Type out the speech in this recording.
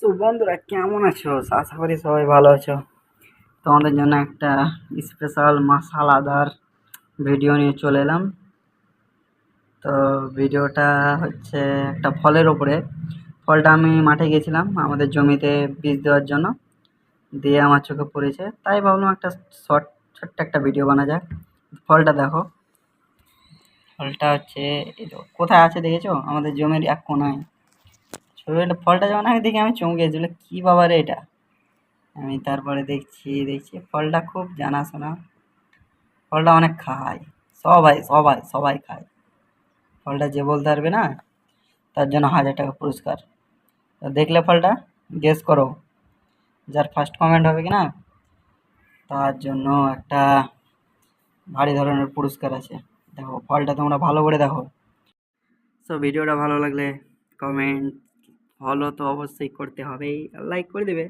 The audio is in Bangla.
তো বন্ধুরা কেমন আছো? আশা করি সবাই ভালো আছো। তোমাদের জন্য একটা স্পেশাল মশলাদার ভিডিও নিয়ে চলে এলাম। তো ভিডিওটা হচ্ছে একটা ফলের ওপরে। ফলটা আমি মাঠে গেছিলাম আমাদের জমিতে বীজ দেওয়ার জন্য, দিয়ে আমার চোখে পড়েছে, তাই ভাবলাম একটা ছোট্ট একটা ভিডিও বানা যাক। ফলটা দেখো, ফলটা হচ্ছে এই তো কোথায় আছে দেখেছো? আমাদের জমির এক কোনায়। ছবিটা ফলটা যখন আমি দেখি আমি চমকে গেছি, বলে কি বাবা রে এটা। আমি তারপরে দেখছি ফলটা খুব জানাশোনা। ফলটা অনেক খায়, সবাই সবাই সবাই খায়। ফলটা যে বলতে পারবে না তার জন্য 1000 টাকা পুরস্কার। তো দেখলে ফলটা গেস করো, যার ফার্স্ট কমেন্ট হবে কি না তার জন্য একটা ভারী ধরনের পুরস্কার আছে। দেখো ফলটা তোমরা ভালো করে দেখো। সো ভিডিওটা ভালো লাগলে কমেন্ট, ফলো তো অবশ্যই করতে হবেই, লাইক করে দেবে।